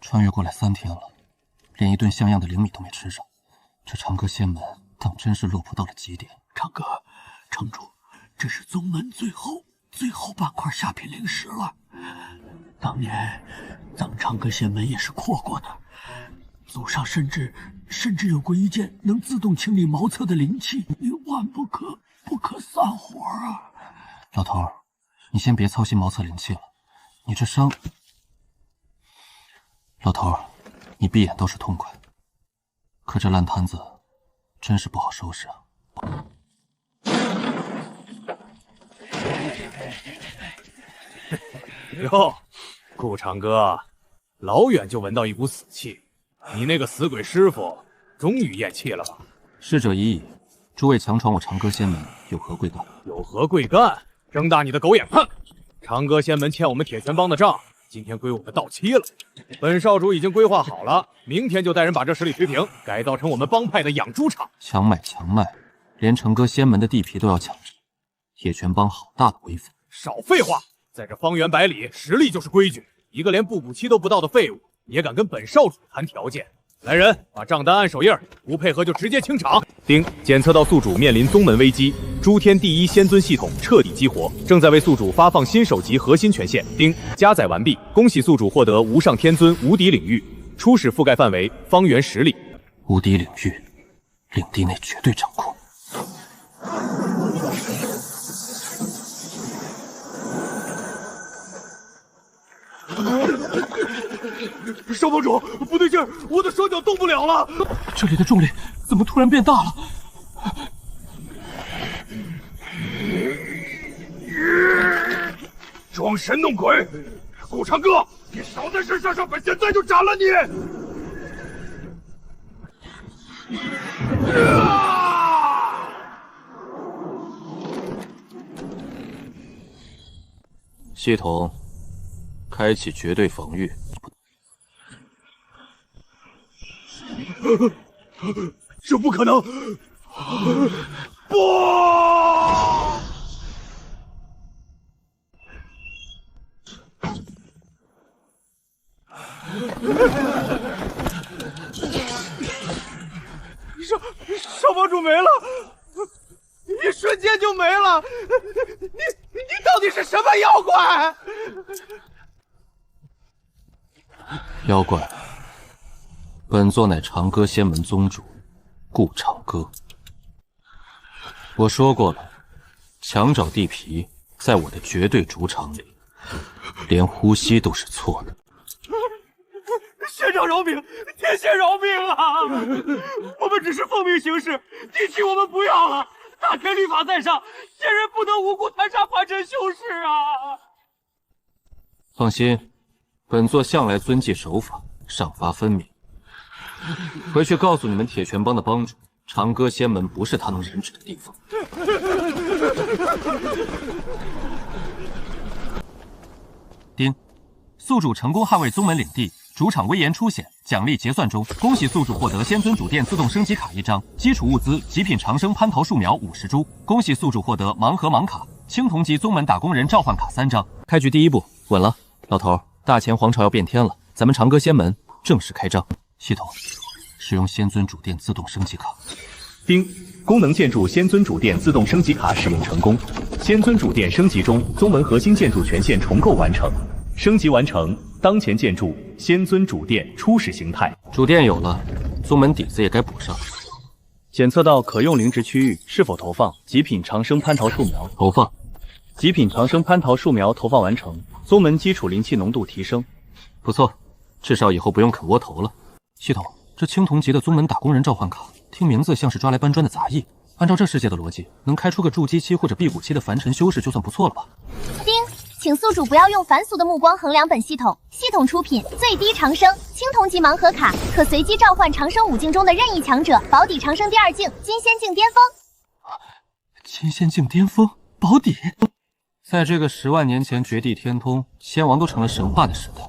穿越过来3天了，连一顿像样的灵米都没吃上，这长歌仙门当真是落魄到了极点。长哥，城主，这是宗门最后半块下品灵石了。当年咱们长歌仙门也是扩过的，祖上甚至有过一件能自动清理茅厕的灵器，你万不可散伙啊！老头儿，你先别操心茅厕灵气了，你这伤……老头儿，你闭眼都是痛快，可这烂摊子真是不好收拾啊！哟，顾长哥，老远就闻到一股死气，你那个死鬼师傅终于咽气了吧？逝者已矣，诸位强闯我长歌仙门，有何贵干？有何贵干？睁大你的狗眼看！长歌仙门欠我们铁拳帮的账，今天归我们到期了。本少主已经规划好了，明天就带人把这十里推平，改造成我们帮派的养猪场。强卖，连长歌仙门的地皮都要抢着，铁拳帮好大的威风！少废话！在这方圆百里，实力就是规矩。一个连步步期都不到的废物，也敢跟本少主谈条件？来人，把账单按手印，不配合就直接清场。丁，检测到宿主面临宗门危机，诸天第一仙尊系统彻底激活，正在为宿主发放新首级核心权限。丁，加载完毕，恭喜宿主获得无上天尊无敌领域，初始覆盖范围方圆10里。无敌领域，领地内绝对掌控。少帮主，不对劲儿，我的双脚动不了了。这里的重力怎么突然变大了？装神弄鬼！顾长哥，你少在这上，本现在就斩了你！系统开启绝对防御。这不可能！不！少帮主没了，一瞬间就没了！你到底是什么妖怪？妖怪，本座乃长歌仙门宗主顾长歌。我说过了，强找地皮在我的绝对主场里，连呼吸都是错的。仙长饶命，天仙饶命啊！我们只是奉命行事，地契我们不要了。大天律法在上，仙人不能无故弹杀凡尘修士啊！放心，本座向来遵纪守法，赏罚分明。回去告诉你们铁拳帮的帮主，长歌仙门不是他能染指的地方。丁，宿主成功捍卫宗门领地，主场威严初显，奖励结算中。恭喜宿主获得仙尊主殿自动升级卡1张，基础物资极品长生蟠桃树苗50株。恭喜宿主获得盲盒盲卡、青铜级宗门打工人召唤卡3张。开局第一步稳了，老头，大前皇朝要变天了，咱们长歌仙门正式开张。系统使用仙尊主殿自动升级卡。丁，功能建筑仙尊主殿自动升级卡使用成功。仙尊主殿升级中，宗门核心建筑权限重构完成。升级完成，当前建筑仙尊主殿初始形态。主殿有了，宗门底子也该补上。检测到可用灵植区域，是否投放极品长生蟠桃树苗？投放。极品长生蟠桃树苗投放完成，宗门基础灵气浓度提升。不错，至少以后不用啃窝头了。系统，这青铜级的宗门打工人召唤卡，听名字像是抓来搬砖的杂役。按照这世界的逻辑，能开出个筑基期或者辟谷期的凡尘修士就算不错了吧？丁，请宿主不要用凡俗的目光衡量本系统。系统出品最低长生青铜级盲盒卡，可随机召唤长生5境中的任意强者，保底长生第2境金仙境巅峰。金仙境巅峰保底，在这个10万年前绝地天通，仙王都成了神话的时代，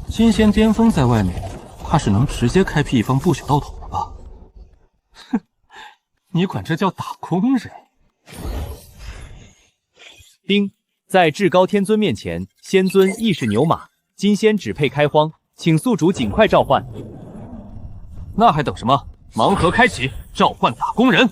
金仙巅峰在外面，怕是能直接开辟一方不朽道统了吧？哼，你管这叫打工人？丁，在至高天尊面前，仙尊亦是牛马，金仙只配开荒，请宿主尽快召唤。那还等什么？盲盒开启，召唤打工人。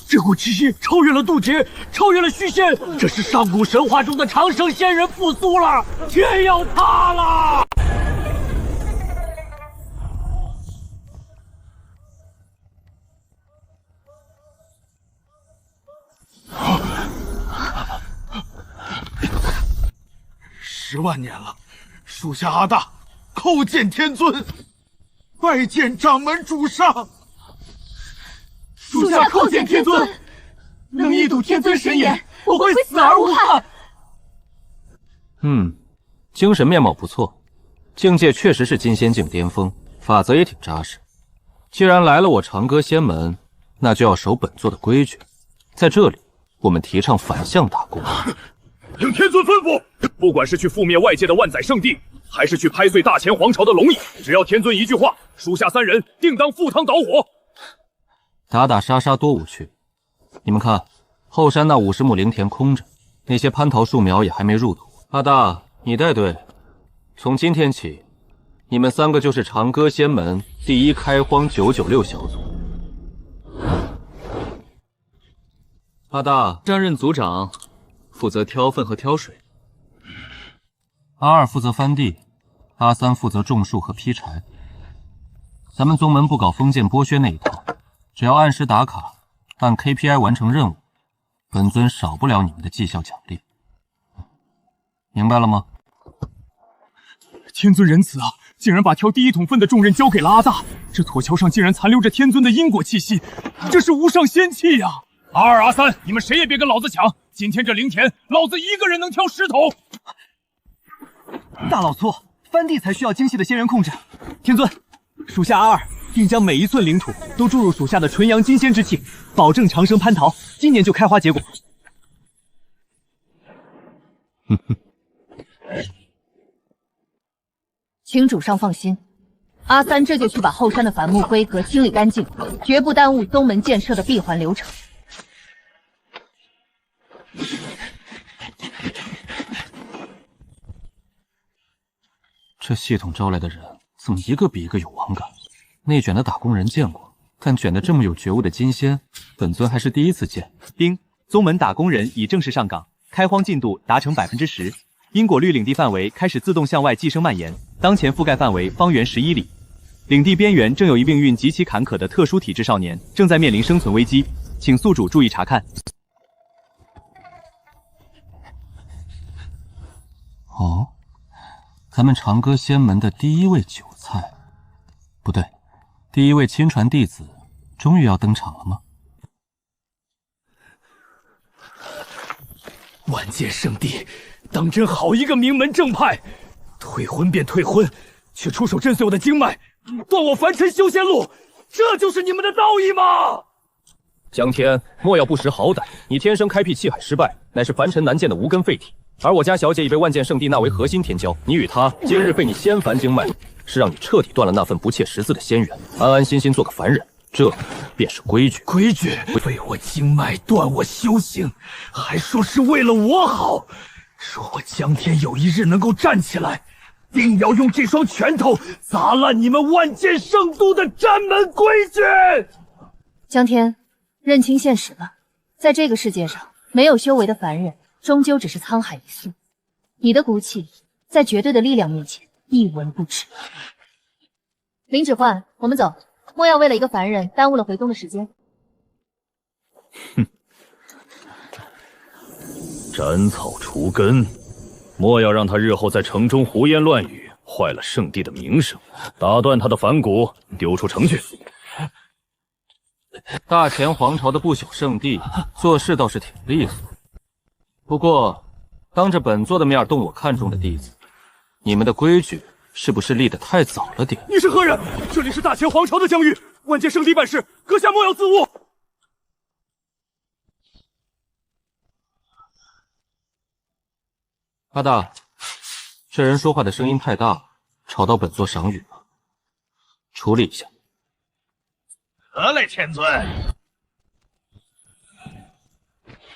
这股气息超越了渡劫，超越了虚仙，这是上古神话中的长生仙人复苏了，天要塌了！10万年了，属下阿大叩见天尊，拜见掌门主上。属下叩见天尊，能一睹天尊神颜，我会死而无憾。精神面貌不错，境界确实是金仙境巅峰，法则也挺扎实。既然来了我长歌仙门，那就要守本座的规矩。在这里，我们提倡反向打工。听天尊吩咐，不管是去覆灭外界的万载圣地，还是去拍碎大前皇朝的龙翼，只要天尊一句话，属下3人定当赴汤蹈火。打打杀杀多无趣。你们看，后山那50亩灵田空着，那些蟠桃树苗也还没入土。阿大，你带队，从今天起，你们3个就是长歌仙门第1开荒996小组。阿大担任组长，负责挑粪和挑水。阿2负责翻地，阿3负责种树和劈柴。咱们宗门不搞封建剥削那一套。只要按时打卡，按 KPI 完成任务，本尊少不了你们的绩效奖励。明白了吗？天尊仁慈啊，竟然把挑第1桶粪的重任交给了阿大，这土桥上竟然残留着天尊的因果气息，这是无上仙气呀！阿2、阿3，你们谁也别跟老子抢，今天这灵田，老子一个人能挑10桶。大老粗，翻地才需要精细的仙人控制。天尊，属下阿2定将每一寸领土都注入属下的纯阳金仙之气，保证长生蟠桃今年就开花结果。请主上放心，阿3这就去把后山的反目龟壳清理干净，绝不耽误宗门建设的闭环流程。这系统招来的人怎么一个比一个有网感？内卷的打工人见过，但卷得这么有觉悟的金仙，本尊还是第一次见。丁，宗门打工人已正式上岗，开荒进度达成10%，因果绿领地范围开始自动向外寄生蔓延，当前覆盖范围方圆11里。领地边缘正有一命运极其坎坷的特殊体质少年，正在面临生存危机，请宿主注意查看。哦，咱们长歌仙门的第1位韭菜，不对，第1位亲传弟子，终于要登场了吗？万剑圣地，当真好一个名门正派，退婚便退婚，却出手震碎我的经脉，断我凡尘修仙路，这就是你们的道义吗？江天，莫要不识好歹，你天生开辟气海失败，乃是凡尘难见的无根废体。而我家小姐已被万剑圣地纳为核心天骄，你与她今日废你仙凡经脉，是让你彻底断了那份不切实际的仙缘，安安心心做个凡人，这便是规矩。规矩，废我经脉，断我修行，还说是为了我好。若我江天有一日能够站起来，定要用这双拳头砸烂你们万剑圣都的占门规矩。江天，认清现实吧，在这个世界上，没有修为的凡人，终究只是沧海一粟。你的骨气，在绝对的力量面前一文不值。林指挥，我们走，莫要为了一个凡人耽误了回宗的时间。哼，斩草除根，莫要让他日后在城中胡言乱语，坏了圣地的名声。打断他的反骨，丢出城去。大前皇朝的不朽圣地，做事倒是挺利索。不过，当着本座的面动我看中的弟子，你们的规矩是不是立得太早了点？你是何人？这里是大前皇朝的疆域，万剑圣地办事，阁下莫要自误。阿大，这人说话的声音太大，吵到本座赏雨了，处理一下。得嘞，天尊。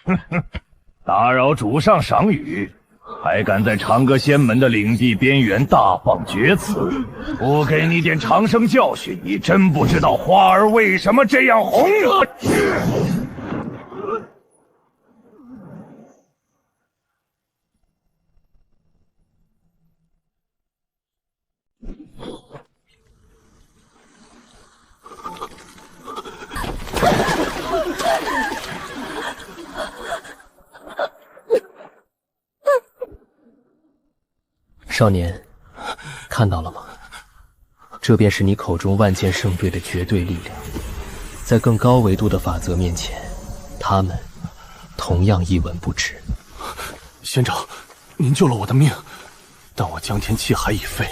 哼哼，打扰主上赏雨，还敢在长歌仙门的领地边缘大放厥词，不给你点长生教训，你真不知道花儿为什么这样红。少年，看到了吗？这便是你口中万剑圣队的绝对力量，在更高维度的法则面前，他们同样一文不值。仙长，您救了我的命，但我江天气海已废，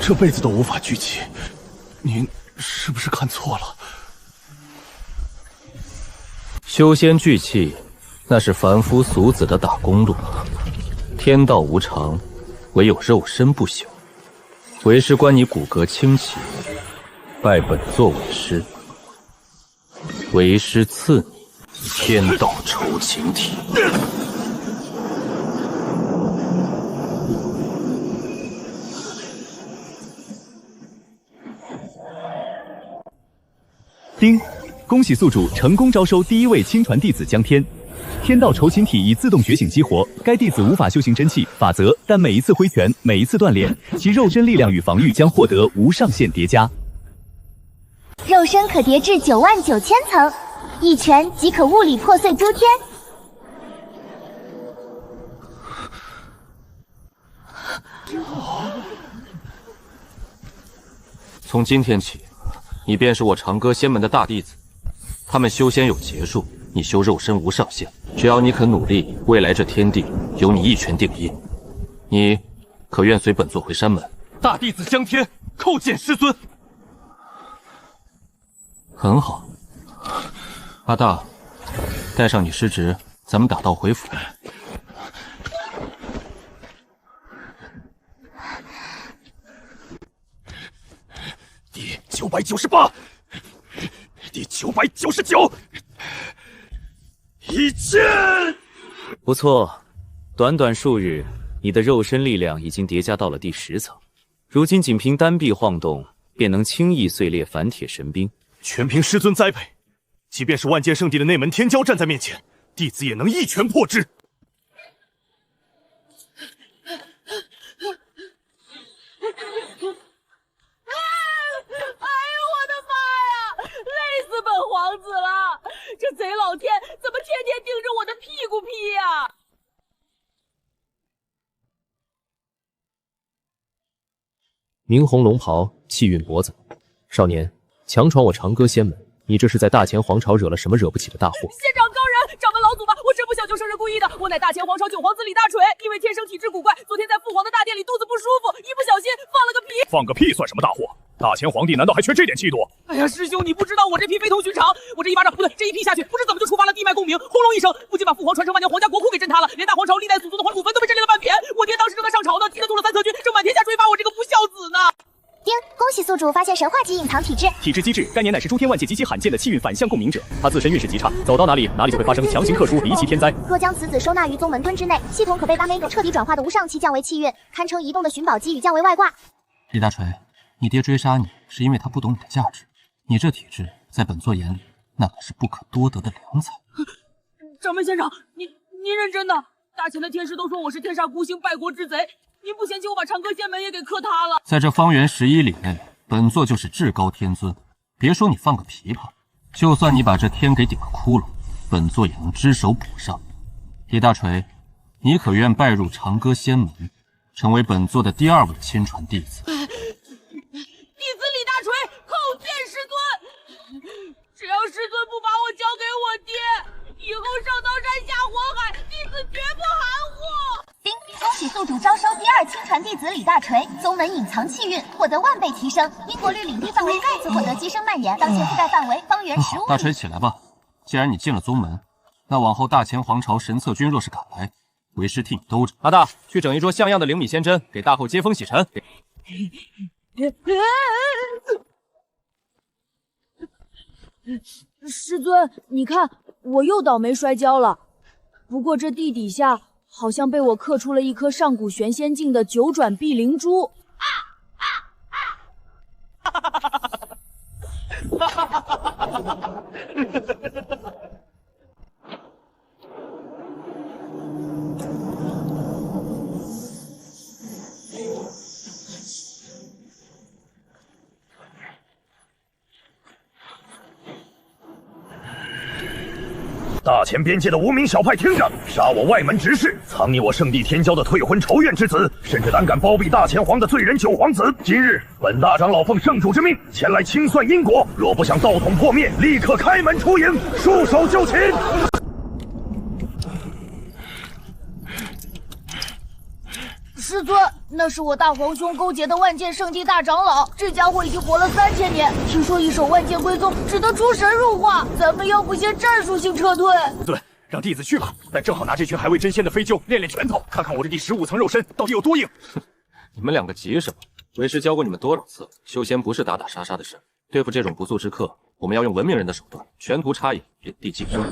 这辈子都无法聚气。您是不是看错了？修仙聚气，那是凡夫俗子的打工路。天道无常，唯有肉身不朽。为师观你骨骼清奇，拜本座为师。为师赐你天道酬勤体。丁，恭喜宿主成功招收第一位亲传弟子江天。天道酬勤体已自动觉醒激活，该弟子无法修行真气法则，但每一次挥拳，每一次锻炼，其肉身力量与防御将获得无上限叠加。肉身可叠至99000层，一拳即可物理破碎诸天。从今天起，你便是我长歌仙门的大弟子。他们修仙有劫数，你修肉身无上限。只要你肯努力，未来这天地由你一拳定印。你可愿随本座回山门？大弟子江天叩见师尊。很好，阿大，带上你师侄，咱们打道回府。第998，第999。1000！不错，短短数日，你的肉身力量已经叠加到了第10层。如今仅凭单臂晃动，便能轻易碎裂反铁神兵。全凭师尊栽培，即便是万剑圣地的内门天骄站在面前，弟子也能一拳破之。累死本皇子了！这贼老天怎么天天盯着我的屁股劈呀？明红龙袍，气运脖子。少年，强闯我长歌仙门，你这是在大前皇朝惹了什么惹不起的大祸？仙长高人，掌门老祖吧，我真不想救生人故意的。我乃大前皇朝九皇子李大锤，因为天生体质古怪，昨天在父皇的大殿里肚子不舒服，一不小心放了个屁。放个屁算什么大祸？大前皇帝难道还缺这点气度？哎呀，师兄，你不知道我这屁非同寻常，我这一巴掌不对，这一屁下去，不知怎么就触发了地脉共鸣，轰隆一声，不仅把父皇传承万年皇家国库给震塌了，连大皇朝历代祖宗的皇祖坟都被震裂了半片。我爹当时正在上朝呢，提着动了3策军，正满天下追罚我这个不孝子呢。丁，恭喜宿主发现神话级隐藏体质。体质机制，该年乃是诸天万界极其罕见的气运反向共鸣者，他自身运势极差，走到哪里就会发生强行克数，离奇天灾。若将此子收纳于宗门墩之内，系统可被把每个彻底转化的无上气降为气运，堪称移动的寻宝机与降为外挂。李大锤，你爹追杀你是因为他不懂你的价值，你这体质在本座眼里那可是不可多得的良才。掌门仙长，您认真的？大前的天师都说我是天煞孤星，败国之贼。您不嫌弃我把长歌仙门也给克塌了？在这方圆11里内，本座就是至高天尊。别说你放个琵琶，就算你把这天给顶个窟窿，本座也能只手补上。李大锤，你可愿拜入长歌仙门，成为本座的第2位亲传弟子？弟子李大锤叩见师尊。只要师尊不把我交给我爹，以后上刀山下火海，弟子绝不含糊。丁，恭喜宿主招收第2亲传弟子李大锤，宗门隐藏气运获得100倍提升，因果律领地范围再次获得机身蔓延，当前覆盖范围方圆15里。大锤起来吧，既然你进了宗门，那往后大前皇朝神策军若是赶来，为师替你兜着。阿大，去整一桌像样的灵米仙针，给大后接风洗尘。师尊，你看我又倒霉摔跤了。不过这地底下好像被我刻出了一颗上古玄仙境的九转碧灵珠。大前边界的无名小派，听着，杀我外门执事，藏匿我圣地天骄的退婚仇怨之子，甚至胆敢包庇大前皇的罪人九皇子。今日本大长老奉圣主之命前来清算因果，若不想道统破灭，立刻开门出营，束手就擒。师尊，那是我大皇兄勾结的万剑圣地大长老，这家伙已经活了3000年，听说一手万剑归宗只能出神入化，咱们要不先战术性撤退？不对，让弟子去吧，但正好拿这群还未真仙的飞鸠练练拳头，看看我这第15层肉身到底有多硬。你们两个急什么？为师教过你们多少次，修仙不是打打杀杀的事，对付这种不速之客，我们要用文明人的手段，全图插引，领地晋升。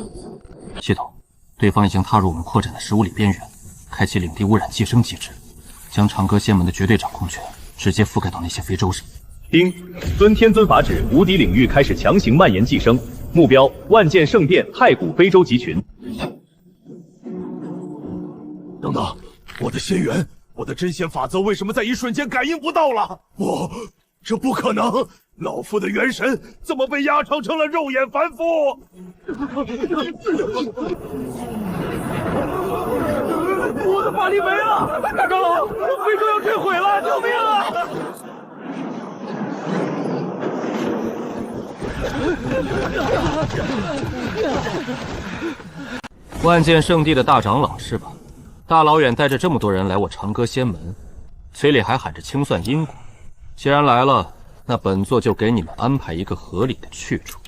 系统，对方已经踏入我们扩展的15里边缘，开启领地污染寄生机制。将长歌仙门的绝对掌控权直接覆盖到那些非洲上。丁，遵天尊法旨，无敌领域开始强行蔓延寄生，目标万剑圣殿太古非洲集群。等等，我的仙元，我的真仙法则为什么在一瞬间感应不到了？这不可能！老夫的元神怎么被压成了肉眼凡夫？我的法力没了！大长老，非洲要坠毁了！救命啊！万剑圣地的大长老是吧？大老远带着这么多人来我长歌仙门，嘴里还喊着清算因果。既然来了，那本座就给你们安排一个合理的去处。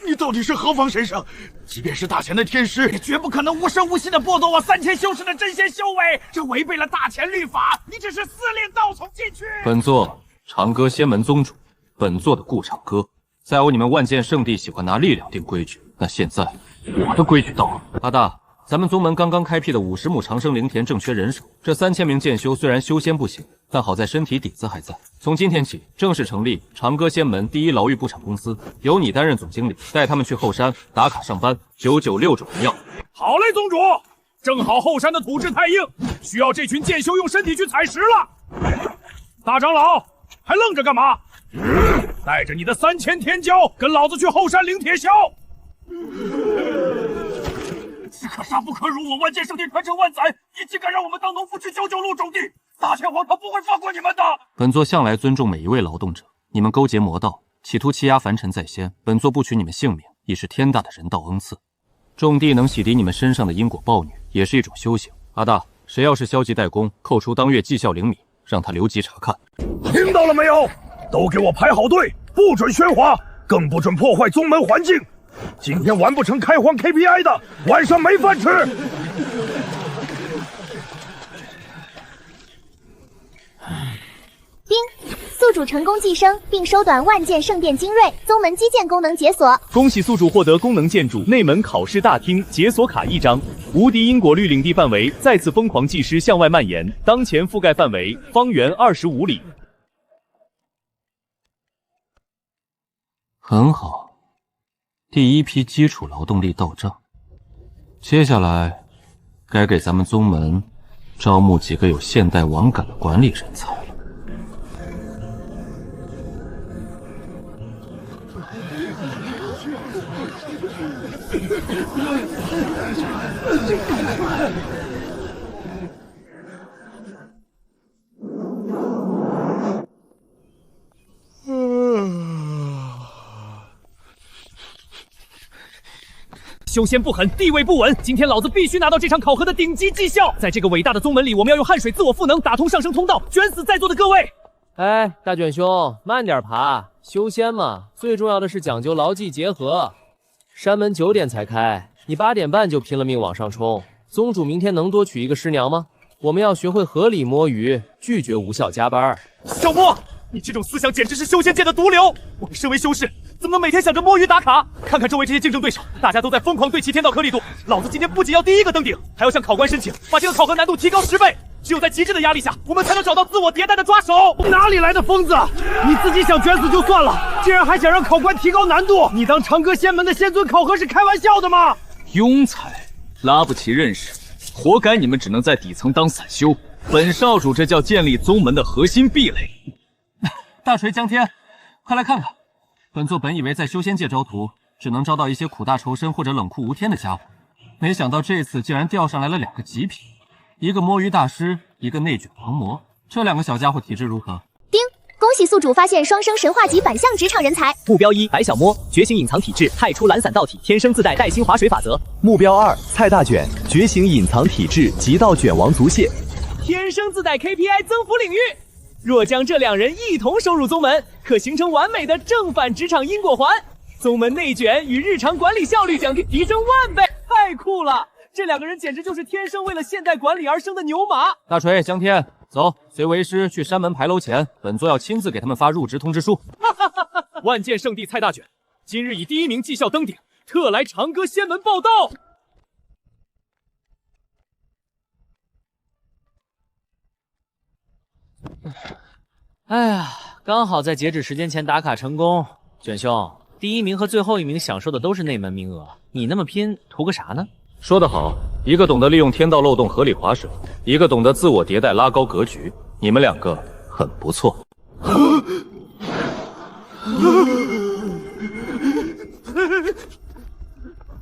你到底是何方神圣？即便是大前的天师，也绝不可能无声无息地剥夺我3000修士的真仙修为，这违背了大前律法。你只是私令道从进去。本座长歌仙门宗主，本座的顾长歌。再有你们万剑圣地喜欢拿力量定规矩，那现在我的规矩到了。阿大，咱们宗门刚刚开辟的50亩长生灵田正缺人手，这3000名剑修虽然修仙不行，但好在身体底子还在。从今天起，正式成立长歌仙门第一牢狱布厂公司，由你担任总经理，带他们去后山打卡上班，996种人要。好嘞，宗主，正好后山的土质太硬，需要这群剑修用身体去采石了。大长老，还愣着干嘛？带着你的3000天骄，跟老子去后山领铁锹！只可杀不可辱，我万剑圣地传承万载，你竟敢让我们当农夫去996种地！大前皇他不会放过你们的！本座向来尊重每一位劳动者，你们勾结魔道，企图欺压凡尘在先，本座不取你们性命，已是天大的人道恩赐。种地能洗涤你们身上的因果暴虐，也是一种修行。阿大，谁要是消极怠工，扣除当月绩效0米，让他留级查看。听到了没有？都给我排好队，不准喧哗，更不准破坏宗门环境。今天完不成开荒 KPI 的，晚上没饭吃。丁，宿主成功晋升，并收短万剑圣殿精锐，宗门基建功能解锁。恭喜宿主获得功能建筑内门考试大厅解锁卡1张，无敌因果绿领地范围再次疯狂祭师向外蔓延，当前覆盖范围方圆25里。很好，第一批基础劳动力到账，接下来该给咱们宗门招募几个有现代网感的管理人才了。修仙不狠，地位不稳。今天老子必须拿到这场考核的顶级绩效。在这个伟大的宗门里，我们要用汗水自我赋能，打通上升通道，卷死在座的各位。哎，大卷兄，慢点爬。修仙嘛，最重要的是讲究劳技结合。山门9点才开，你8点半就拼了命往上冲，宗主明天能多娶一个师娘吗？我们要学会合理摸鱼，拒绝无效加班。小莫，你这种思想简直是修仙界的毒瘤！我们身为修士，怎么能每天想着摸鱼打卡？看看周围这些竞争对手，大家都在疯狂对齐天道颗粒度，老子今天不仅要第一个登顶，还要向考官申请把这个考核难度提高10倍。只有在极致的压力下，我们才能找到自我迭代的抓手。哪里来的疯子？你自己想卷死就算了，竟然还想让考官提高难度？你当长歌仙门的仙尊考核是开玩笑的吗？庸才，拉不齐认识，活该你们只能在底层当散修。本少主这叫建立宗门的核心壁垒。大锤江天，快来看看，本座本以为在修仙界招徒，只能招到一些苦大仇深或者冷酷无天的家伙，没想到这次竟然调上来了2个极品。一个摸鱼大师，一个内卷狂魔，这2个小家伙体质如何？叮！恭喜宿主发现双生神话级反向职场人才。目标1：白小摸，觉醒隐藏体质，太出懒散道体，天生自带带薪划水法则。目标2：蔡大卷，觉醒隐藏体质，极道卷王足蟹，天生自带 KPI 增幅领域。若将这2人一同收入宗门，可形成完美的正反职场因果环。宗门内卷与日常管理效率奖励提升10000倍，太酷了！这2个人简直就是天生为了现代管理而生的牛马。大锤江天，走，随为师去山门牌楼前，本座要亲自给他们发入职通知书。万剑圣地蔡大卷，今日以第1名绩效登顶，特来长歌仙门报道。哎呀，刚好在截止时间前打卡成功。卷兄，第1名和最后1名享受的都是内门名额，你那么拼，图个啥呢？说得好，一个懂得利用天道漏洞合理划水，一个懂得自我迭代拉高格局。你们2个很不错。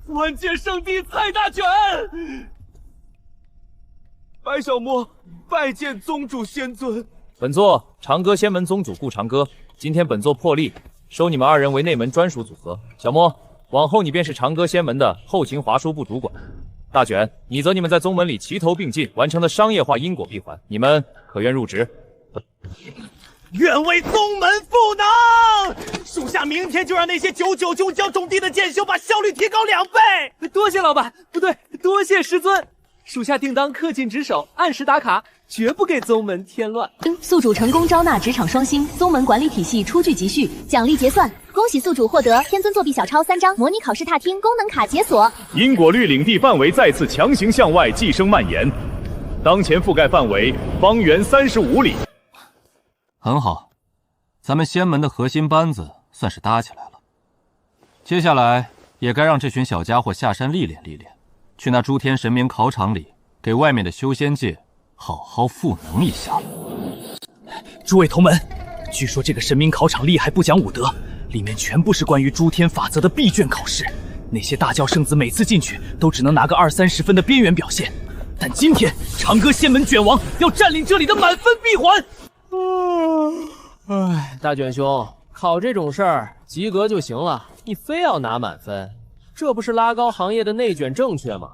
万剑圣地蔡大卷，白小摸拜见宗主仙尊。本座长歌仙门宗主顾长歌，今天本座破例收你们2人为内门专属组合。小摸，往后你便是长歌仙门的后勤华书部主管。大卷，你则你们在宗门里齐头并进完成的商业化因果闭环，你们可愿入职？愿为宗门赋能，属下明天就让那些999教种地的剑修把效率提高2倍。多谢老板，不对，多谢师尊。属下定当恪尽职守，按时打卡，绝不给宗门添乱。宿主成功招纳职场双星，宗门管理体系初具集序，奖励结算。恭喜宿主获得天尊作弊小抄3张，模拟考试踏听功能卡解锁。因果律领地范围再次强行向外寄生蔓延，当前覆盖范围方圆35里。很好，咱们仙门的核心班子算是搭起来了。接下来也该让这群小家伙下山历练历练，去那诸天神明考场里给外面的修仙界好好赋能一下。诸位同门，据说这个神明考场厉害不讲武德，里面全部是关于诸天法则的闭卷考试。那些大教圣子每次进去都只能拿个20-30分的边缘表现，但今天长歌仙门卷王要占领这里的满分闭环。唉，大卷兄，考这种事儿及格就行了，你非要拿满分，这不是拉高行业的内卷正确吗？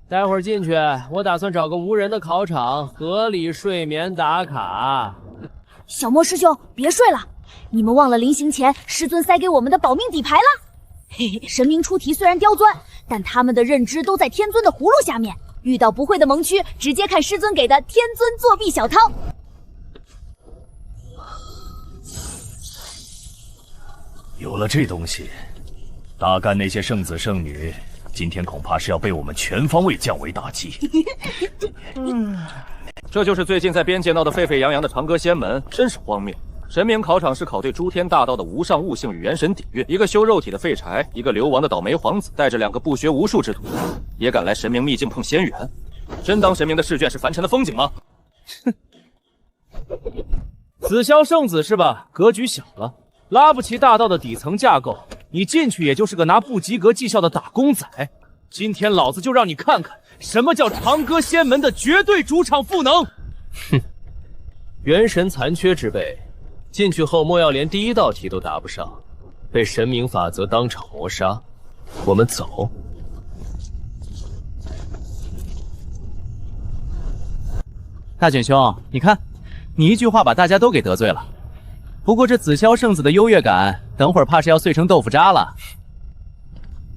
待会儿进去，我打算找个无人的考场，合理睡眠打卡。小莫师兄，别睡了，你们忘了临行前师尊塞给我们的保命底牌了。嘿嘿，神明出题虽然刁钻，但他们的认知都在天尊的葫芦下面，遇到不会的盲区，直接看师尊给的天尊作弊小抄。有了这东西，大干那些圣子圣女，今天恐怕是要被我们全方位降维打击。这就是最近在边界闹得沸沸扬扬的长歌仙门，真是荒谬。神明考场是考对诸天大道的无上悟性与元神底蕴，一个修肉体的废柴，一个流亡的倒霉皇子，带着2个不学无术之徒，也敢来神明秘境碰仙缘？真当神明的试卷是凡尘的风景吗？哼，紫霄圣子是吧？格局小了。拉不齐大道的底层架构，你进去也就是个拿不及格绩效的打工仔。今天老子就让你看看什么叫长歌仙门的绝对主场赋能。哼，元神残缺之辈，进去后莫要连第1道题都答不上，被神明法则当场磨杀。我们走。大卷兄，你看，你一句话把大家都给得罪了。不过这紫霄圣子的优越感，等会儿怕是要碎成豆腐渣了。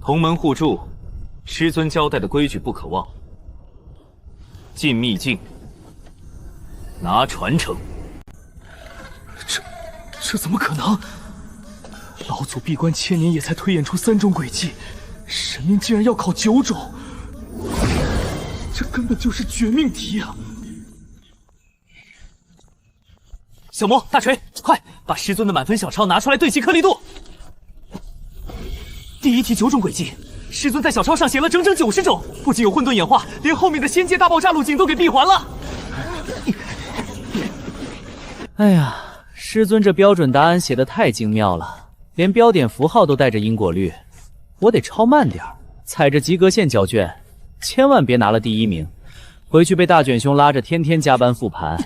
同门互助，师尊交代的规矩不可忘。进秘境，拿传承。这怎么可能？老祖闭关千年，也才推演出3种轨迹，神明竟然要考9种，这根本就是绝命题啊！小魔、大锤，快把师尊的满分小抄拿出来对齐颗粒度。第一题9种轨迹，师尊在小抄上写了整整90种，不仅有混沌演化，连后面的仙界大爆炸路径都给闭环了。哎呀，师尊这标准答案写得太精妙了，连标点符号都带着因果律，我得抄慢点，踩着及格线交卷，千万别拿了第1名，回去被大卷兄拉着天天加班复盘。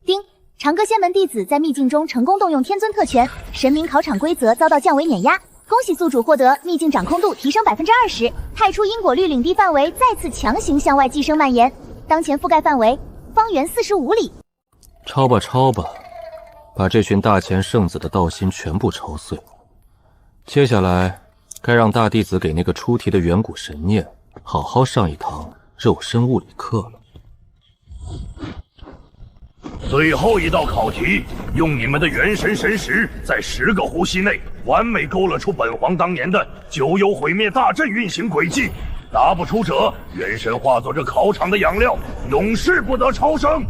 丁，长歌仙门弟子在秘境中成功动用天尊特权，神明考场规则遭到降维碾压，恭喜宿主获得秘境掌控度提升20%，太初因果律领地范围再次强行向外寄生蔓延，当前覆盖范围方圆45里。抄吧抄吧，把这群大前圣子的道心全部抄碎。接下来该让大弟子给那个出题的远古神念好好上一堂肉身物理课了。最后一道考题，用你们的元神神识，在10个呼吸内完美勾勒出本皇当年的9幽毁灭大阵运行轨迹。答不出者，元神化作这考场的养料，永世不得超生。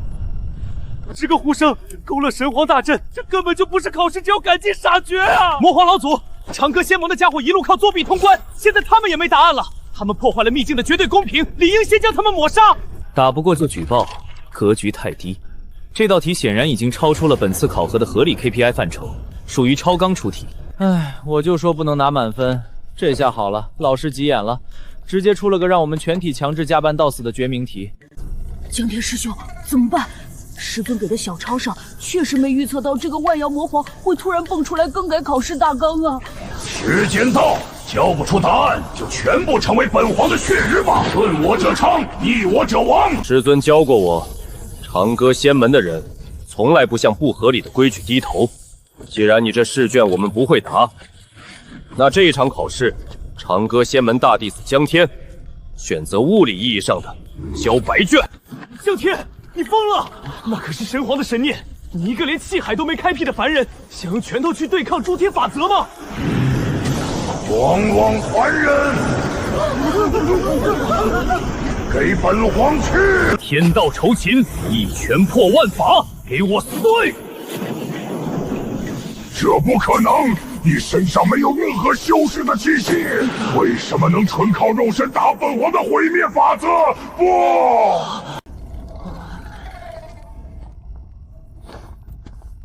这个呼声勾勒神皇大阵，这根本就不是考试，只有赶尽杀绝啊！魔皇老祖，长歌仙盟的家伙一路靠作弊通关，现在他们也没答案了。他们破坏了秘境的绝对公平，理应先将他们抹杀。打不过就举报，格局太低。这道题显然已经超出了本次考核的合理 KPI 范畴，属于超纲出题。唉，我就说不能拿满分，这下好了，老师急眼了，直接出了个让我们全体强制加班到死的绝命题。江天师兄，怎么办？师尊给的小抄上确实没预测到这个万妖魔皇会突然蹦出来更改考试大纲啊！时间到，交不出答案就全部成为本皇的血鱼吧！顺我者昌，逆我者亡。师尊教过我，长歌仙门的人从来不向不合理的规矩低头。既然你这试卷我们不会答，那这一场考试，长歌仙门大弟子江天选择物理意义上的交白卷。江天，你疯了！那可是神皇的神念，你一个连气海都没开辟的凡人，想用拳头去对抗诸天法则吗？往往凡人，给本皇去！天道酬勤，一拳破万法，给我碎！这不可能！你身上没有任何修士的气息，为什么能纯靠肉身打本皇的毁灭法则？不！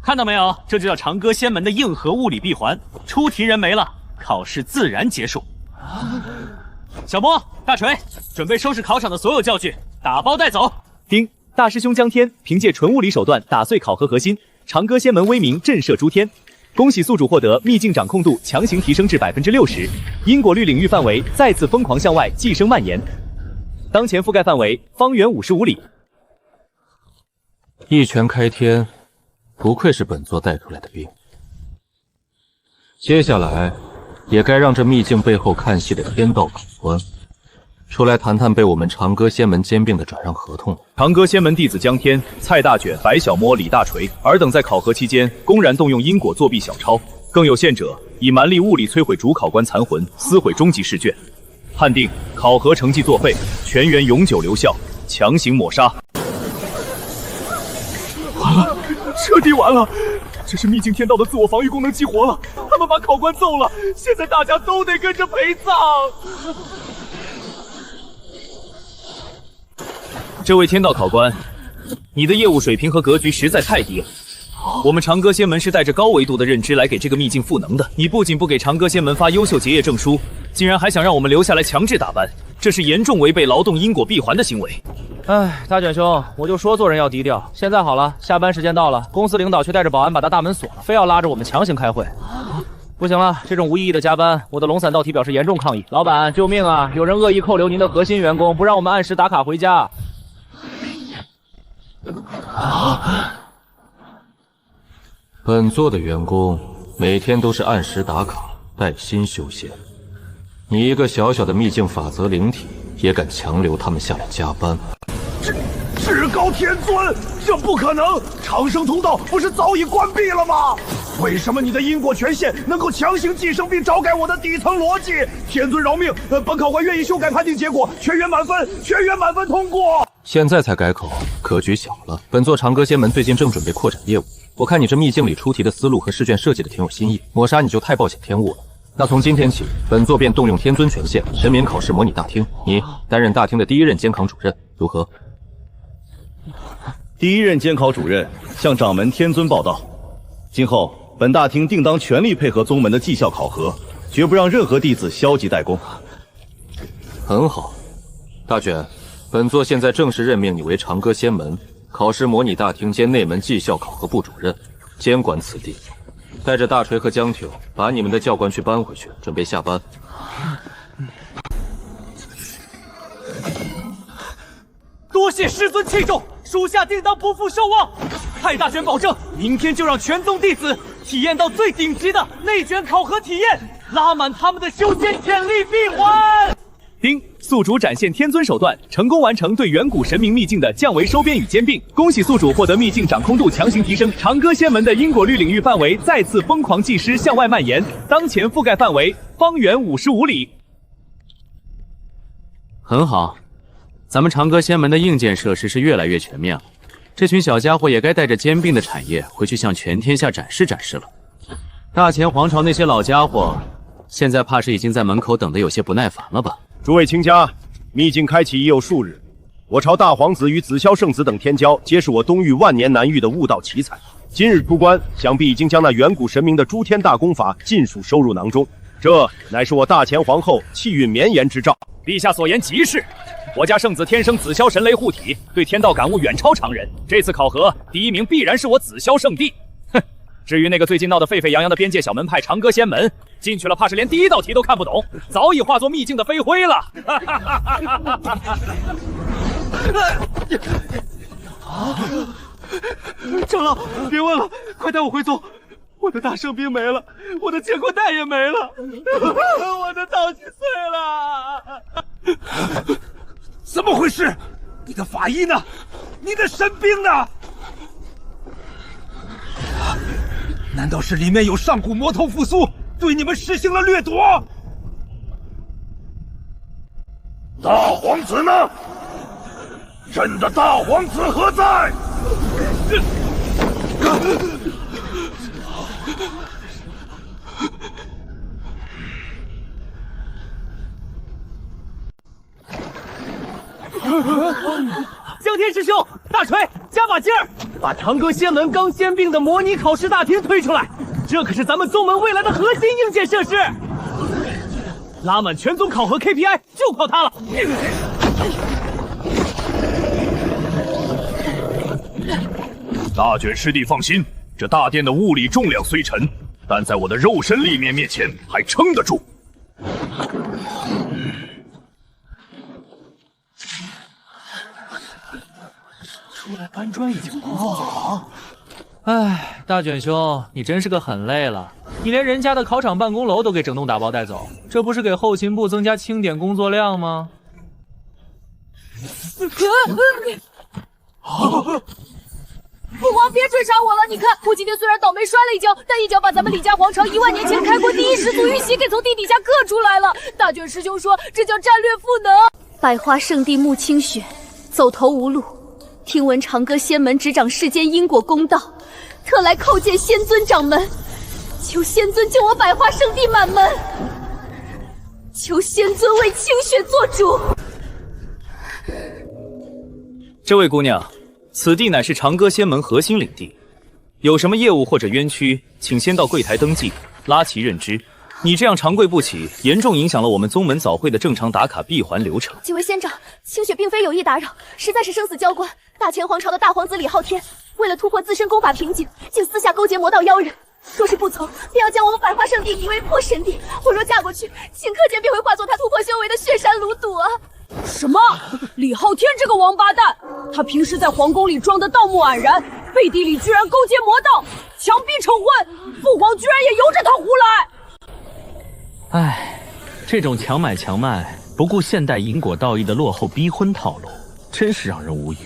看到没有，这就叫长歌仙门的硬核物理闭环。出题人没了，考试自然结束。小波、大锤，准备收拾考场的所有教具，打包带走。丁，大师兄江天凭借纯物理手段打碎考核核心，长歌仙门威名震慑诸天。恭喜宿主获得秘境掌控度强行提升至60%，因果律领域范围再次疯狂向外寄生蔓延，当前覆盖范围方圆55里。一拳开天，不愧是本座带出来的兵。接下来，也该让这秘境背后看戏的天道考官出来谈谈被我们长歌仙门兼并的转让合同。长歌仙门弟子江天、蔡大卷、白小摸、李大锤尔等在考核期间公然动用因果作弊小抄，更有限者以蛮力物理摧毁主考官残魂，撕毁终极试卷，判定考核成绩作废，全员永久留校，强行抹杀。完了，彻底完了！这是秘境天道的自我防御功能激活了，他们把考官揍了，现在大家都得跟着陪葬。这位天道考官，你的业务水平和格局实在太低了。我们长歌仙门是带着高维度的认知来给这个秘境赋能的，你不仅不给长歌仙门发优秀结业证书，竟然还想让我们留下来强制打班，这是严重违背劳动因果闭环的行为。哎，大卷兄，我就说做人要低调。现在好了，下班时间到了，公司领导却带着保安把他大门锁了，非要拉着我们强行开会。不行了，这种无意义的加班，我的龙伞道体表示严重抗议。老板，救命啊！有人恶意扣留您的核心员工，不让我们按时打卡回家。本座的员工每天都是按时打卡，带薪休闲。你一个小小的秘境法则灵体，也敢强留他们下来加班？至高天尊，这不可能！长生通道不是早已关闭了吗？为什么你的因果权限能够强行继承并找改我的底层逻辑？天尊饶命！本考官愿意修改判定结果，全员满分，全员满分通过。现在才改口，格局小了。本座长歌仙门最近正准备扩展业务，我看你这秘境里出题的思路和试卷设计的挺有新意，抹杀你就太暴殄天物了。那从今天起，本座便动用天尊权限，神明考试模拟大厅，你担任大厅的第一任监考主任，如何？第一任监考主任向掌门天尊报道，今后本大厅定当全力配合宗门的绩效考核，绝不让任何弟子消极怠工。很好，大卷，本座现在正式任命你为长歌仙门考试模拟大厅兼内门绩效考核部主任，监管此地。带着大锤和江挺，把你们的教官去搬回去，准备下班。多谢师尊器重，属下定当不负众望。太大卷保证，明天就让全宗弟子体验到最顶级的内卷考核体验，拉满他们的修仙潜力闭环。丁，宿主展现天尊手段，成功完成对远古神明秘境的降维收编与兼并。恭喜宿主获得秘境掌控度强行提升，长歌仙门的因果律领域范围再次疯狂计时向外蔓延，当前覆盖范围方圆55里。很好，咱们长歌仙门的硬件设施是越来越全面了。这群小家伙也该带着兼并的产业回去向全天下展示展示了。大前皇朝那些老家伙，现在怕是已经在门口等得有些不耐烦了吧？诸位卿家，秘境开启已有数日，我朝大皇子与紫霄圣子等天骄，皆是我东域万年难遇的悟道奇才。今日出关，想必已经将那远古神明的诸天大功法尽数收入囊中。这乃是我大前皇后气运绵延之兆。陛下所言极是，我家圣子天生紫霄神雷护体，对天道感悟远超常人。这次考核第一名必然是我紫霄圣地。哼，至于那个最近闹得沸沸扬扬的边界小门派长歌仙门，进去了怕是连第一道题都看不懂，早已化作秘境的飞灰了。长老，别问了，快带我回宗！我的大圣兵没了，我的乾坤袋也没了，我的道器碎了。怎么回事？你的法医呢？你的神兵呢？难道是里面有上古魔头复苏，对你们实行了掠夺？大皇子呢？朕的大皇子何在？江天师兄，大锤，加把劲儿，把长歌仙门刚兼并的模拟考试大厅推出来，这可是咱们宗门未来的核心硬件设施，拉满全宗考核 KPI 就靠它了。大卷师弟放心，这大殿的物理重量虽沉，但在我的肉身力面面前还撑得住。出来搬砖已经不做了。哎，大卷兄，你真是个狠累了，你连人家的考场办公楼都给整栋打包带走，这不是给后勤部增加清点工作量吗？父皇，别追杀我了！你看，我今天虽然倒霉摔了一跤，但一脚把咱们李家皇朝1万年前开国第一始祖玉玺给从地底下硌出来了。大卷师兄说，这叫战略赋能。百花圣地慕清雪，走投无路，听闻长歌仙门执掌世间因果公道，特来叩见仙尊掌门，求仙尊救我百花圣地满门，求仙尊为清雪做主。这位姑娘，此地乃是长歌仙门核心领地，有什么业务或者冤屈，请先到柜台登记，拉齐认知。你这样长跪不起，严重影响了我们宗门早会的正常打卡闭环流程。几位仙长，清雪并非有意打扰，实在是生死交关。大前皇朝的大皇子李昊天，为了突破自身功法瓶颈，竟私下勾结魔道妖人。若是不从，便要将我们百花圣地夷为破神地。我若嫁过去，顷刻间便会化作他突破修为的血山炉土啊！什么？李昊天这个王八蛋，他平时在皇宫里装的道貌岸然，背地里居然勾结魔道，强逼成婚，父皇居然也由着他胡来。唉，这种强买强卖，不顾现代因果道义的落后逼婚套路，真是让人无语。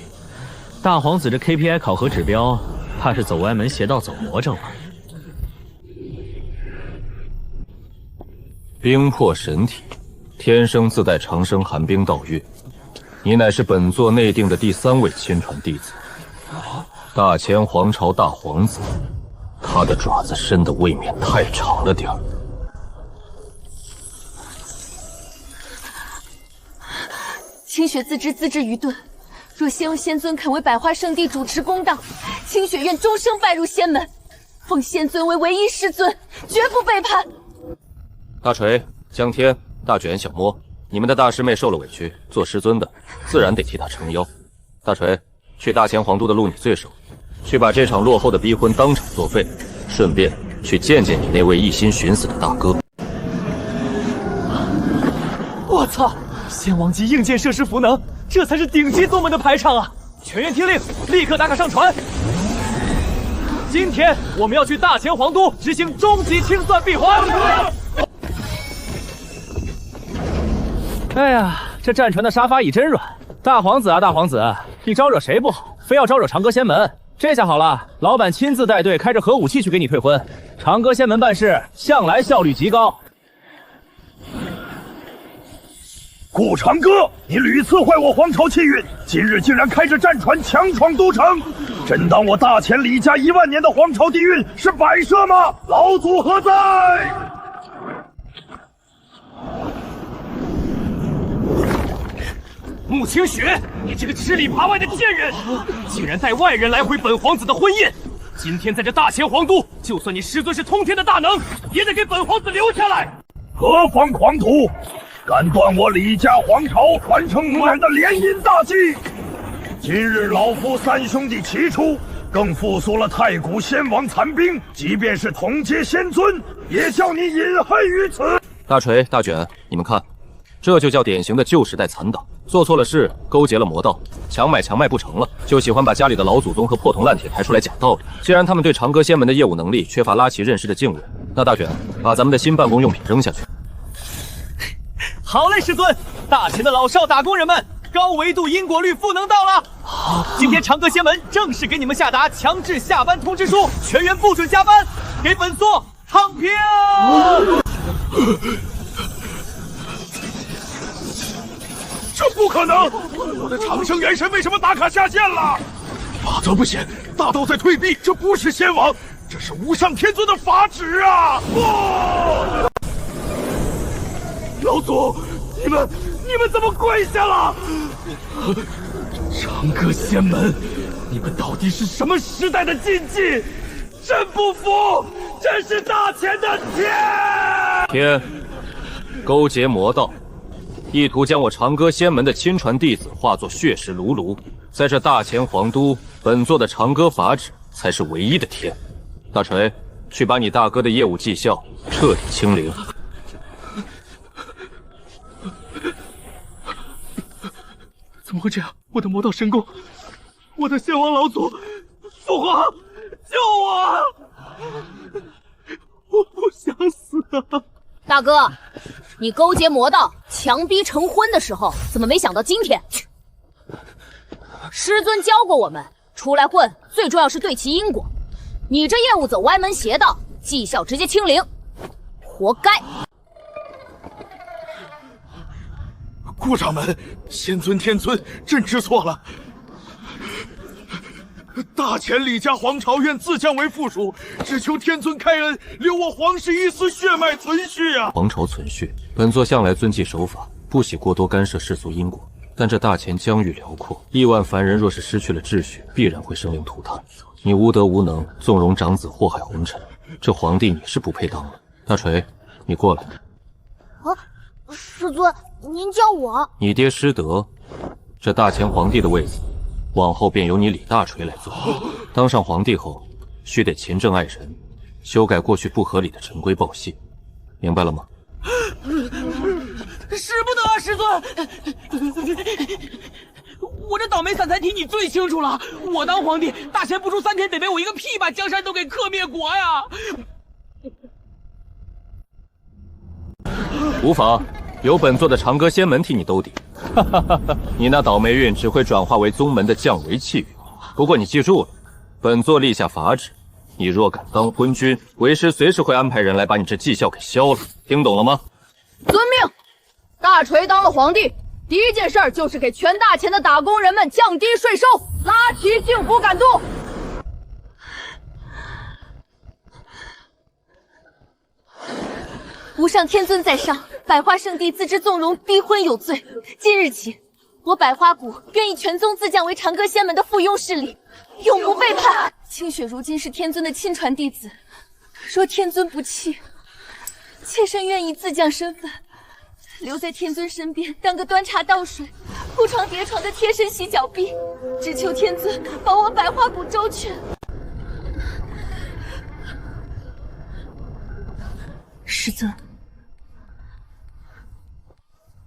大皇子这 KPI 考核指标，怕是走歪门邪道走魔怔了。冰魄神体，天生自带长生寒冰道月。你乃是本座内定的第3位亲传弟子，大前皇朝大皇子。他的爪子伸得未免太长了点儿。清雪自知资质愚钝，若先用仙尊肯为百花圣地主持公道，清雪愿终生拜入仙门，奉仙尊为唯一师尊，绝不背叛。大锤、江天、大卷、小摸，你们的大师妹受了委屈，做师尊的自然得替她撑腰。大锤，去大前皇都的路你最熟，去把这场落后的逼婚当场作废，顺便去见见你那位一心寻死的大哥。我操！仙王级硬件设施符能，这才是顶级宗门的排场啊！全员听令，立刻打卡上传。今天我们要去大前皇都执行终极清算闭环。哎呀，这战船的沙发椅真软。大皇子啊，大皇子，你招惹谁不好，非要招惹长歌仙门？这下好了，老板亲自带队，开着核武器去给你退婚。长歌仙门办事向来效率极高。顾长歌，你屡次坏我皇朝气运，今日竟然开着战船强闯都城，真当我大前李家1万年的皇朝底蕴是摆设吗？老祖何在？穆清雪，你这个吃里扒外的贱人，竟然带外人来毁本皇子的婚宴！今天在这大前皇都，就算你师尊是通天的大能，也得给本皇子留下来！何方狂徒，敢断我李家皇朝完成永远的联姻大计！今日老夫3兄弟齐出，更复苏了太古仙王残兵，即便是同阶仙尊，也叫你饮恨于此！大锤、大卷，你们看，这就叫典型的旧时代残党。做错了事，勾结了魔道，强买不成了，就喜欢把家里的老祖宗和破铜烂铁抬出来讲道理。既然他们对长歌仙门的业务能力缺乏拉齐认识的敬畏，那大卷把咱们的新办公用品扔下去。好嘞，师尊！大前的老少打工人们，高维度因果律赋能到了。今天长歌仙门正式给你们下达强制下班通知书，全员不准加班，给本座躺平！这不可能！我的长生元神为什么打卡下线了？法则不显，大道在退避，这不是仙王，这是无上天尊的法旨啊！老祖，你们怎么跪下了？长歌仙门，你们到底是什么时代的禁忌？真不服！这是大前的天，勾结魔道。意图将我长歌仙门的亲传弟子化作血石炉炉，在这大前皇都，本座的长歌法旨才是唯一的天。大锤，去把你大哥的业务绩效彻底清零。怎么会这样？我的魔道神功，我的仙王老祖，父皇，救我！我不想死啊！大哥，你勾结魔道，强逼成婚的时候，怎么没想到今天？师尊教过我们，出来混最重要是对齐因果。你这业务走歪门邪道，绩效直接清零，活该！顾掌门，仙尊天尊，朕知错了。大前李家皇朝愿自降为附属，只求天尊开恩，留我皇室一丝血脉存续啊！皇朝存续，本座向来遵纪守法，不喜过多干涉世俗因果。但这大前疆域辽阔，亿万凡人若是失去了秩序，必然会生灵涂炭。你无德无能，纵容长子祸害红尘，这皇帝你是不配当了。大锤，你过来。啊，师尊，您叫我？你爹失德，这大前皇帝的位子，往后便由你李大锤来做。当上皇帝后，须得勤政爱人，修改过去不合理的陈规报系，明白了吗？使不得啊，师尊！我这倒霉散财体你最清楚了。我当皇帝，大前不出3天，得被我一个屁把江山都给克灭国呀！无妨，由本座的长歌仙门替你兜底。哈哈哈哈！你那倒霉运只会转化为宗门的降维气运。不过你记住了，本座立下法旨，你若敢当昏君，为师随时会安排人来把你这绩效给消了。听懂了吗？遵命。大锤当了皇帝，第一件事就是给全大钱的打工人们降低税收，拉齐幸福感度。无上天尊在上，百花圣地自知纵容逼婚有罪，今日起，我百花谷愿以全宗自降为长歌仙门的附庸势力，永不背叛。清雪如今是天尊的亲传弟子，若天尊不弃，妾身愿以自降身份，留在天尊身边，当个端茶倒水、铺床叠床的贴身洗脚婢，只求天尊保我百花谷周全。师尊，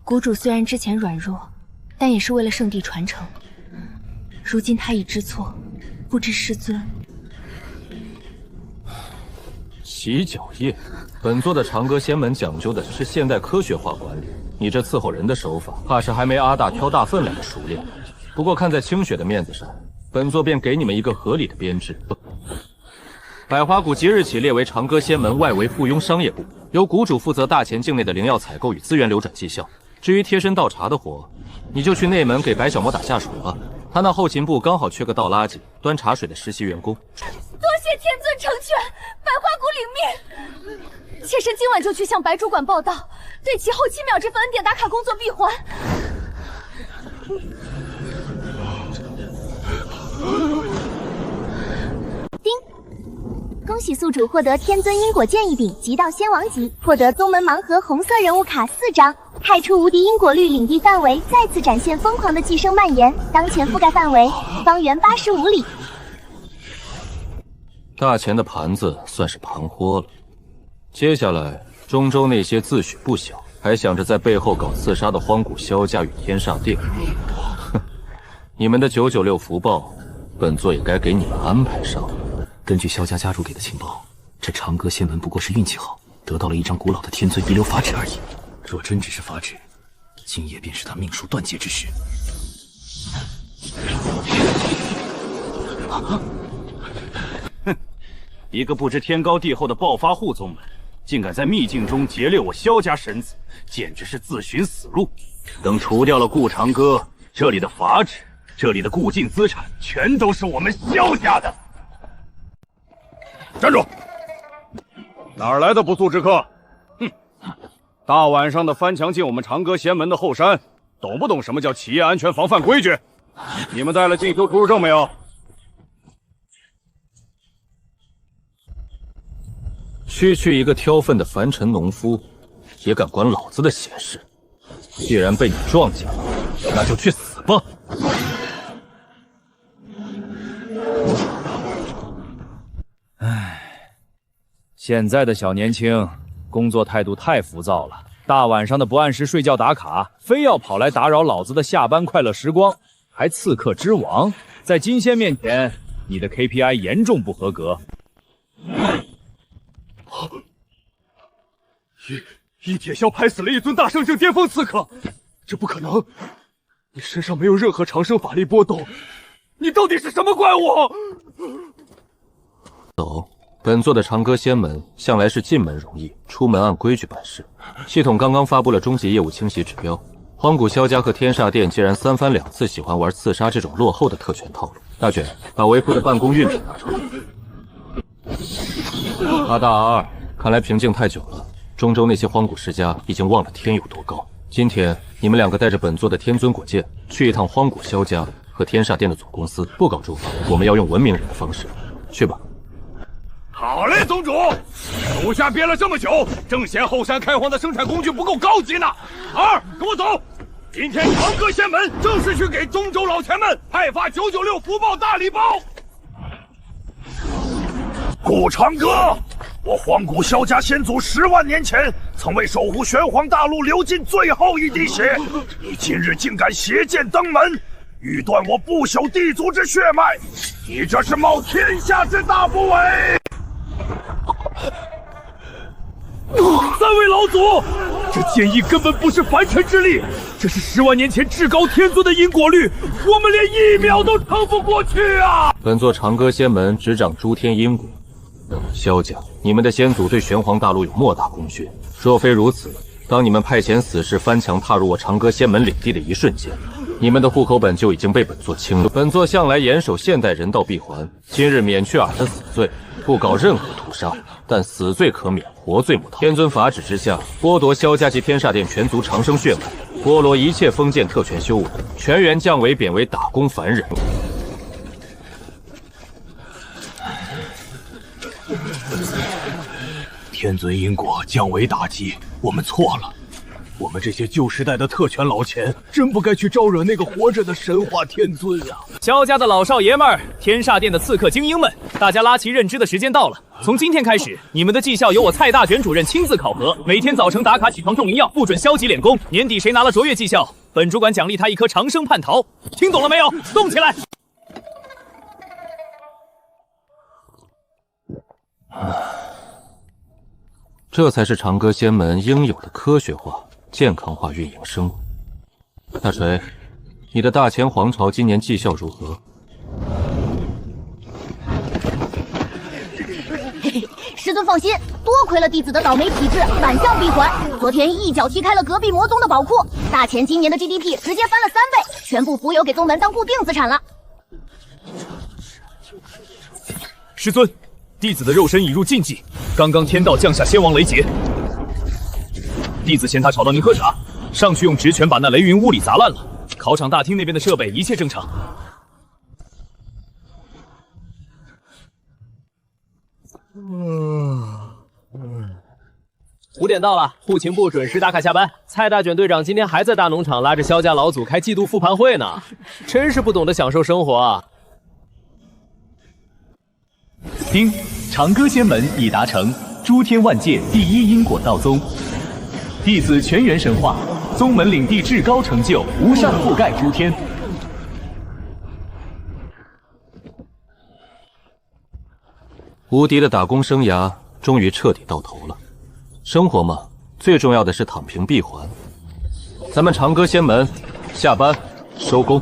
谷主虽然之前软弱，但也是为了圣地传承。如今他已知错，不知师尊。洗脚液，本座的长歌仙门讲究的是现代科学化管理，你这伺候人的手法，怕是还没阿大挑大分量的熟练。不过看在清雪的面子上，本座便给你们一个合理的编制。百花谷即日起列为长歌仙门外围附庸商业部，由谷主负责大钱境内的灵药采购与资源流转绩效。至于贴身倒茶的活，你就去内门给白小魔打下手吧。他那后勤部刚好缺个倒垃圾、端茶水的实习员工。多谢天尊成全，百花谷领命。妾身今晚就去向白主管报道，对其后期秒这份恩典打卡工作闭环。叮！恭喜宿主获得天尊因果剑一柄，极道仙王级，获得宗门盲盒红色人物卡4张，派出无敌因果率，领地范围再次展现疯狂的寄生蔓延，当前覆盖范围方圆85里。大钱的盘子算是盘活了，接下来中州那些自诩不小，还想着在背后搞刺杀的荒古萧家与天煞殿，哼，你们的996福报，本座也该给你们安排上了。根据萧家家主给的情报，这长歌仙门不过是运气好，得到了一张古老的天尊遗留法旨而已。若真只是法旨，今夜便是他命数断绝之时。哼，一个不知天高地厚的暴发户宗门，竟敢在秘境中劫掠我萧家神子，简直是自寻死路。等除掉了顾长歌，这里的法旨，这里的顾境资产，全都是我们萧家的。站住！哪儿来的不速之客？哼！大晚上的翻墙进我们长歌仙门的后山，懂不懂什么叫企业安全防范规矩？你们带了进修出入证没有？区区一个挑粪的凡尘农夫，也敢管老子的闲事？既然被你撞见了，那就去死吧！唉，现在的小年轻工作态度太浮躁了，大晚上的不按时睡觉打卡，非要跑来打扰老子的下班快乐时光，还刺客之王，在金仙面前，你的 KPI 严重不合格。一铁鸮拍死了一尊大圣境巅峰刺客，这不可能！你身上没有任何长生法力波动，你到底是什么怪物？走，本座的长歌仙门向来是进门容易，出门按规矩办事。系统刚刚发布了终极业务清洗指标，荒古萧家和天煞殿既然3番2次喜欢玩刺杀这种落后的特权套路。大卷，把为父的办公运品拿出来。阿大阿二，看来平静太久了，中州那些荒古世家已经忘了天有多高。今天你们2个带着本座的天尊果剑去一趟荒古萧家和天煞殿的总公司，不搞诛伐，我们要用文明人的方式。去吧。好嘞，宗主，手下憋了这么久，正嫌后山开荒的生产工具不够高级呢。二，跟我走，今天长歌仙门正式去给中州老钱们派发996福报大礼包。顾长歌，我荒古萧家先祖10万年前曾为守护玄黄大陆流尽最后一滴血，你今日竟敢携剑登门，欲断我不朽地族之血脉，你这是冒天下之大不韪！3位老祖，这剑意根本不是凡尘之力，这是10万年前至高天尊的因果律，我们连1秒都撑不过去啊！本座长歌仙门执掌诸天因果。萧家，你们的先祖对玄黄大陆有莫大功勋，若非如此，当你们派遣死士翻墙踏入我长歌仙门领地的一瞬间，你们的户口本就已经被本座清了。本座向来严守现代人道闭环，今日免去尔的死罪，不搞任何屠杀，但死罪可免，活罪莫逃。天尊法旨之下，剥夺萧家及天煞殿全族长生血脉，剥夺一切封建特权修为，全员降为贬为打工凡人。天尊因果降维打击，我们错了。我们这些旧时代的特权老钱，真不该去招惹那个活着的神话天尊啊！萧家的老少爷们儿，天煞殿的刺客精英们，大家拉齐认知的时间到了。从今天开始，你们的绩效由我蔡大卷主任亲自考核，每天早晨打卡起床种灵药，不准消极敛功。年底谁拿了卓越绩效，本主管奖励他1颗长生蟠桃。听懂了没有？动起来！这才是长歌仙门应有的科学化、健康化运营生物。大锤，你的大前皇朝今年绩效如何？嘿嘿，师尊放心，多亏了弟子的倒霉体质，反向闭环，昨天一脚踢开了隔壁魔宗的宝库，大前今年的 GDP 直接翻了3倍，全部浮游给宗门当固定资产了。师尊，弟子的肉身已入禁忌，刚刚天道降下仙王雷劫，弟子嫌他吵到您喝茶，上去用职权把那雷云屋里砸烂了。考场大厅那边的设备一切正常。5点到了，后勤部准时打卡下班。蔡大卷队长今天还在大农场拉着萧家老祖开季度复盘会呢，真是不懂得享受生活啊！丁，长歌仙门已达成诸天万界第1因果道宗，弟子全员神化，宗门领地至高成就，无上覆盖诸天。无敌的打工生涯终于彻底到头了。生活嘛，最重要的是躺平闭环。咱们长歌仙门，下班收工。